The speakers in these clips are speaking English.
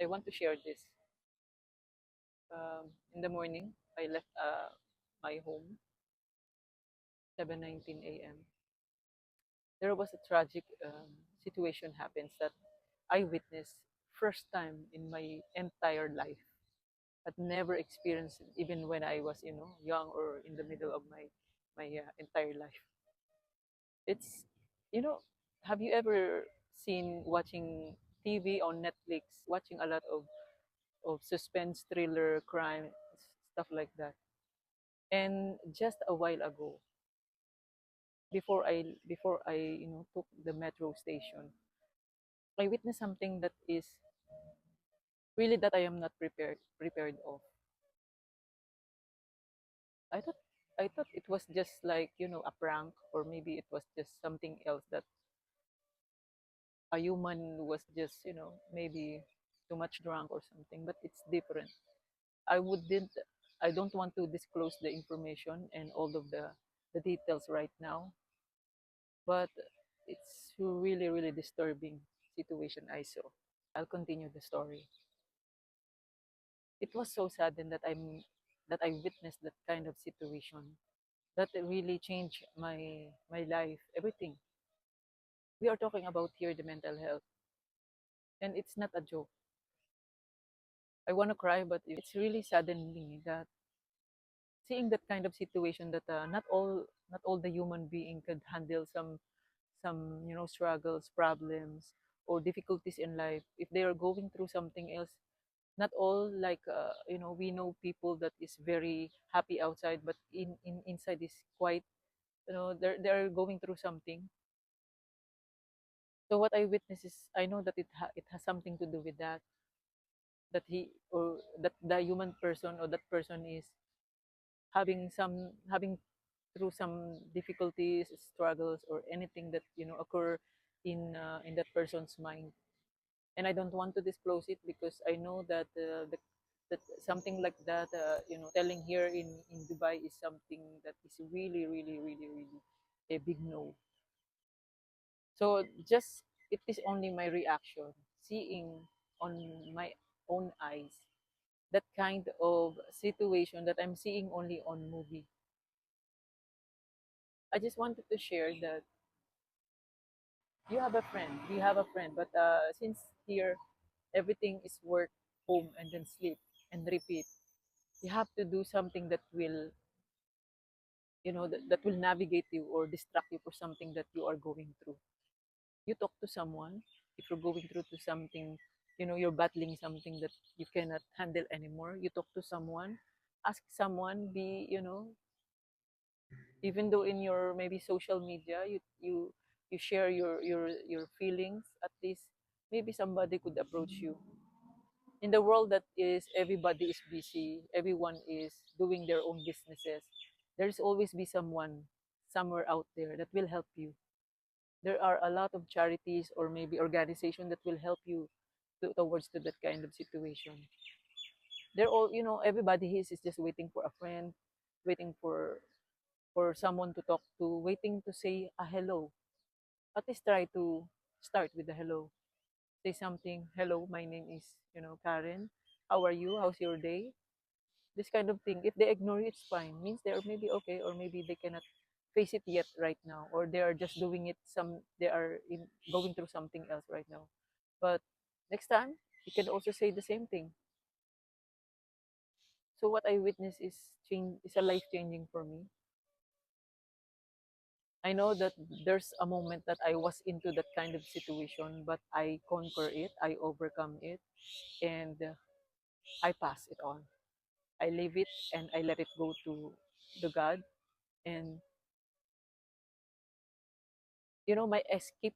I want to share this. In the morning, I left my home, 7:19 a.m. There was a tragic situation happens that I witnessed first time in my entire life. I'd never experienced it, even when I was, young or in the middle of my entire life. It's, you know, have you ever seen watching TV on Netflix, watching a lot of suspense, thriller, crime, stuff like that? And just a while ago, before I took the metro station, I witnessed something that is really that I am not prepared of. I thought I thought it was just like, a prank, or maybe it was just something else, that a human was just, maybe too much drunk or something, but it's different. I wouldn't I don't want to disclose the information and all of the details right now, but it's really really disturbing situation I saw. I'll continue the story. It was so sudden that I witnessed that kind of situation that really changed my life, everything. We are talking about here the mental health, and it's not a joke. I want to cry, but it's really saddened me that seeing that kind of situation, that not all the human being could handle some struggles, problems, or difficulties in life. If they are going through something else, not all, like, we know people that is very happy outside, but inside is quite, they're going through something. So what I witness is, I know that it has something to do with that, that he or that the human person or that person is having through some difficulties, struggles, or anything that occur in that person's mind. And I don't want to disclose it because I know that that something like that, telling here in Dubai is something that is really really really really a big no. So just, it is only my reaction, seeing on my own eyes that kind of situation that I'm seeing only on movie. I just wanted to share that we have a friend, but since here everything is work, home, and then sleep and repeat, you have to do something that will, that will navigate you or distract you for something that you are going through. You talk to someone if you're going through to something, you're battling something that you cannot handle anymore. You talk to someone, ask someone, be, even though in your maybe social media, you share your feelings, at least maybe somebody could approach you. In the world that is, everybody is busy, everyone is doing their own businesses, there's always be someone somewhere out there that will help you. There are a lot of charities or maybe organization that will help you towards to that kind of situation. They're all, everybody is just waiting for a friend, waiting for someone to talk to, waiting to say a hello. At least try to start with a hello. Say something, hello, my name is, Karen. How are you? How's your day? This kind of thing. If they ignore you, it's fine. Means they are maybe okay, or maybe they cannot face it yet right now, or they are just doing it they are going through something else right now. But next time, you can also say the same thing. So what I witness is a life changing for me. I know that there's a moment that I was into that kind of situation, but I conquer it, I overcome it, and I pass it on. I leave it and I let it go to the God. And my escape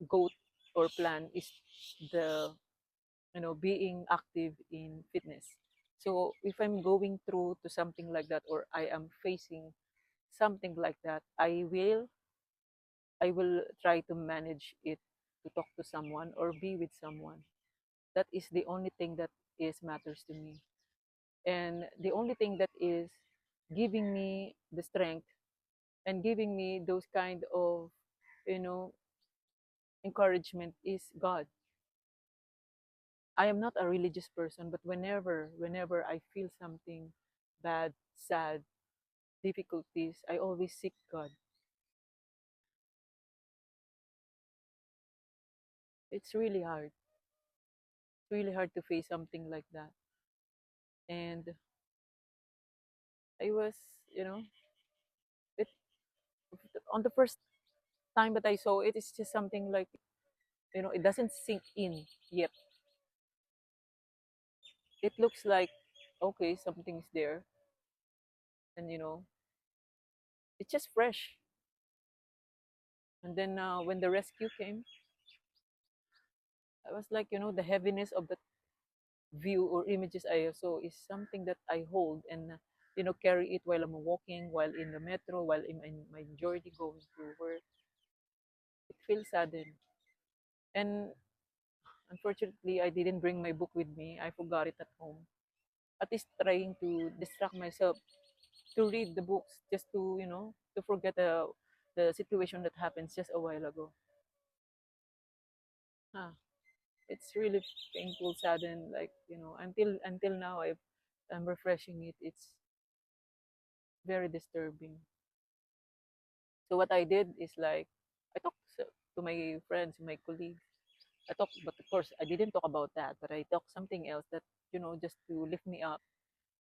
goat or plan is the, being active in fitness. So if I'm going through to something like that, or I am facing something like that, I will try to manage it, to talk to someone or be with someone. That is the only thing that is matters to me. And the only thing that is giving me the strength and giving me those kind of, you know encouragement is God. I am not a religious person, but whenever I feel something bad, sad, difficulties, I always seek God. It's really hard. It's really hard to face something like that. And I was, you know, it on the first time that I saw it, it's just something like, it doesn't sink in yet. It looks like, okay, something's there, and it's just fresh. And then when the rescue came, I was like, the heaviness of the view or images I saw is something that I hold and carry it while I'm walking, while in the metro, while in my journey going to work. It feels sudden. And unfortunately, I didn't bring my book with me. I forgot it at home. At least trying to distract myself to read the books just to to forget the situation that happens just a while ago. Huh. It's really painful, saddened, like until now I'm refreshing it. It's very disturbing. So what I did is like I talked to my friends, my colleagues. I talked, but of course I didn't talk about that. But I talked something else that just to lift me up.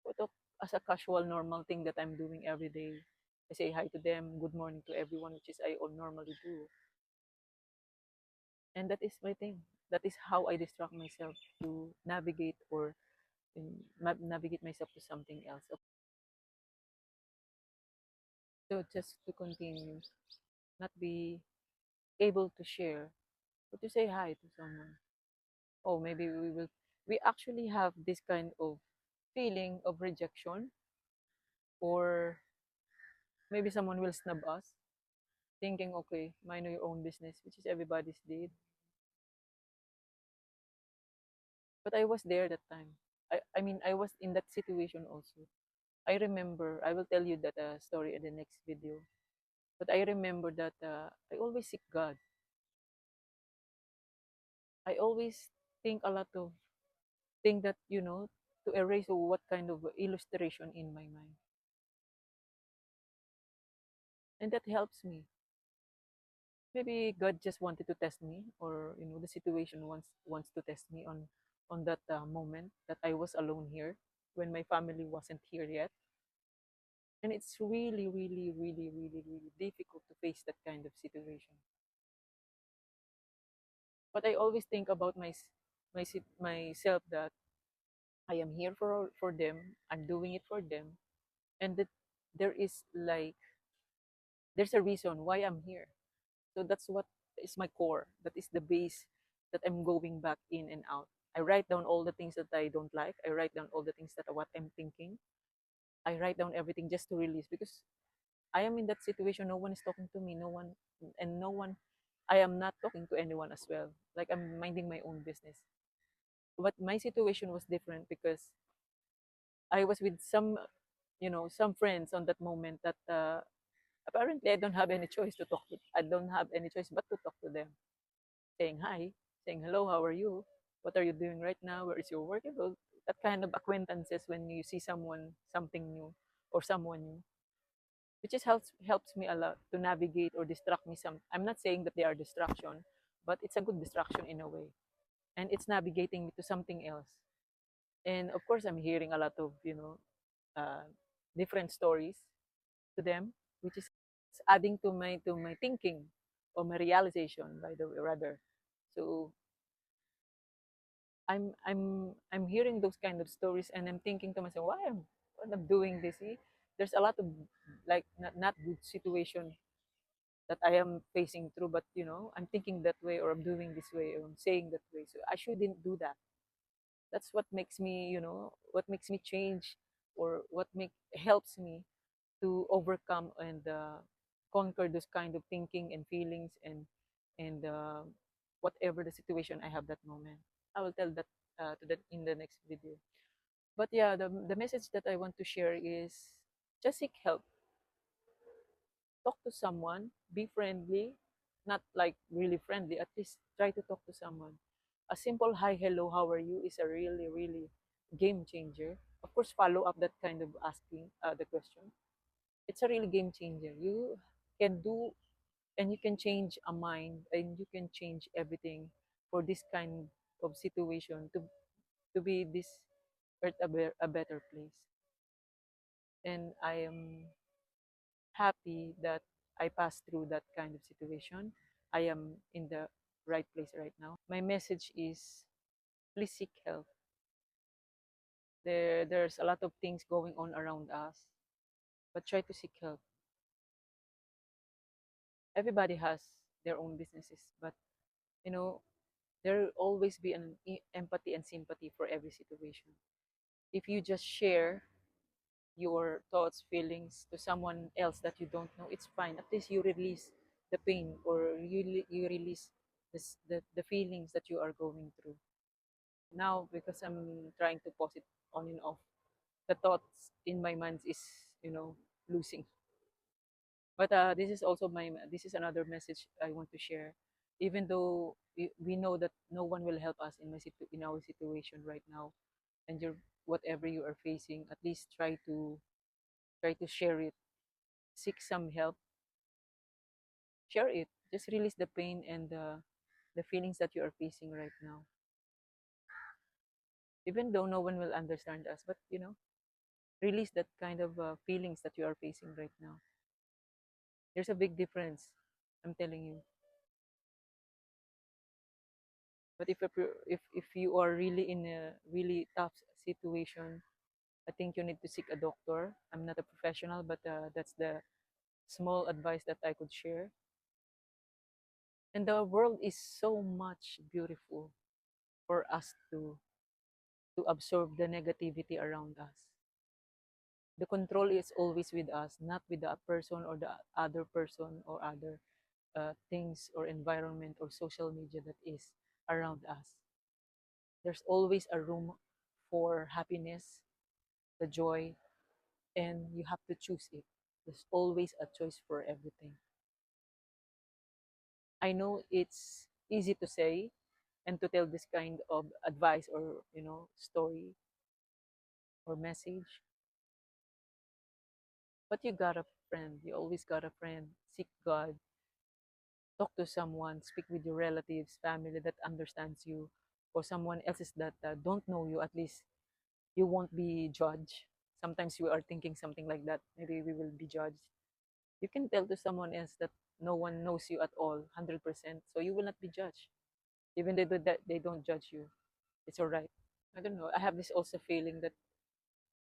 I talk as a casual, normal thing that I'm doing every day. I say hi to them, good morning to everyone, which is I all normally do, and that is my thing. That is how I distract myself to navigate or navigate myself to something else. So just to continue, not be able to share, but to say hi to someone. Oh, maybe we actually have this kind of feeling of rejection, or maybe someone will snub us, thinking, okay, mind your own business, which is everybody's did. But I was there that time. I mean, I was in that situation also. I remember, I will tell you that story in the next video. But I remember that I always seek God. I always think a lot of thing that, to erase what kind of illustration in my mind. And that helps me. Maybe God just wanted to test me, or the situation wants to test me on that moment that I was alone here when my family wasn't here yet. And it's really, really, really, really, really difficult to face that kind of situation. But I always think about myself that I am here for them. I'm doing it for them, and that there is like there's a reason why I'm here. So that's what is my core. That is the base that I'm going back in and out. I write down all the things that I don't like. I write down all the things that what I'm thinking. I write down everything just to release because I am in that situation. No one is talking to me. No one, and no one. I am not talking to anyone as well. Like I'm minding my own business. But my situation was different because I was with some friends on that moment that apparently I don't have any choice to talk to. I don't have any choice but to talk to them, saying hi, saying hello, how are you? What are you doing right now? Where is your work? That kind of acquaintances when you see someone, something new, or someone new, which is helps me a lot to navigate or distract me. I'm not saying that they are distraction, but it's a good distraction in a way, and it's navigating me to something else. And of course, I'm hearing a lot of uh, different stories to them, which is adding to my thinking or my realization, by the way, rather. So I'm hearing those kind of stories, and I'm thinking to myself, why I'm doing this? See? There's a lot of like not good situation that I am facing through, but I'm thinking that way, or I'm doing this way, or I'm saying that way. So I shouldn't do that. That's what makes me, what makes me change, or what make helps me to overcome and conquer this kind of thinking and feelings and whatever the situation I have that moment. I will tell that to that in the next video. But yeah, the message that I want to share is just seek help, talk to someone, be friendly, not like really friendly. At least try to talk to someone. A simple hi, hello, how are you is a really, really game changer. Of course, follow up that kind of asking the question. It's a really game changer. You can do and you can change a mind and you can change everything for this kind of situation to be this earth a better place. And I am happy that I passed through that kind of situation. I am in the right place right now. My message is please seek help. There's a lot of things going on around us, but try to seek help. Everybody has their own businesses, but you know, there will always be an empathy and sympathy for every situation. If you just share your thoughts, feelings to someone else that you don't know, it's fine. At least you release the pain or you release the feelings that you are going through. Now, because I'm trying to pause it on and off, the thoughts in my mind is, losing. But this is also this is another message I want to share. Even though we know that no one will help us in our situation right now, and whatever you are facing, at least try to share it, seek some help, share it, just release the pain and the feelings that you are facing right now. Even though no one will understand us, but release that kind of feelings that you are facing right now. There's a big difference, I'm telling you. But if you are really in a really tough situation, I think you need to seek a doctor. I'm not a professional, but that's the small advice that I could share. And the world is so much beautiful for us to absorb the negativity around us. The control is always with us, not with the person or the other person or other things or environment or social media that is around us. There's always a room for happiness, the joy, and you have to choose it. There's always a choice for everything. I know it's easy to say and to tell this kind of advice or story or message, but you got a friend. You always got a friend. Seek God, talk to someone, speak with your relatives, family that understands you, or someone else's that don't know you. At least you won't be judged. Sometimes we are thinking something like that. Maybe we will be judged. You can tell to someone else that no one knows you at all, 100%. So you will not be judged. Even they don't judge you. It's all right. I don't know. I have this also feeling that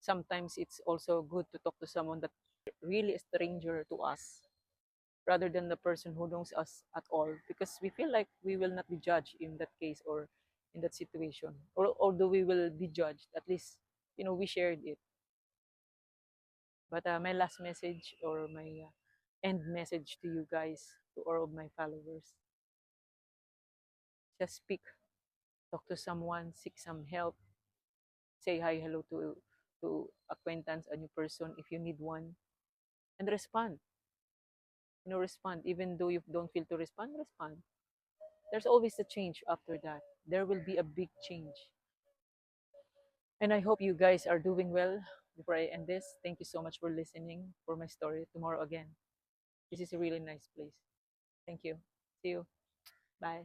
sometimes it's also good to talk to someone that really a stranger to us rather than the person who knows us at all, because we feel like we will not be judged in that case or in that situation, or although we will be judged, at least we shared it. But my last message or my end message to you guys, to all of my followers, just speak, talk to someone, seek some help, say hi, hello to acquaintance, a new person if you need one, and respond. Respond even though you don't feel to respond. Respond. There's always a change after that. There will be a big change. And I hope you guys are doing well. Before I end this, thank you so much for listening for my story. Tomorrow again. This is a really nice place. Thank you. See you. Bye.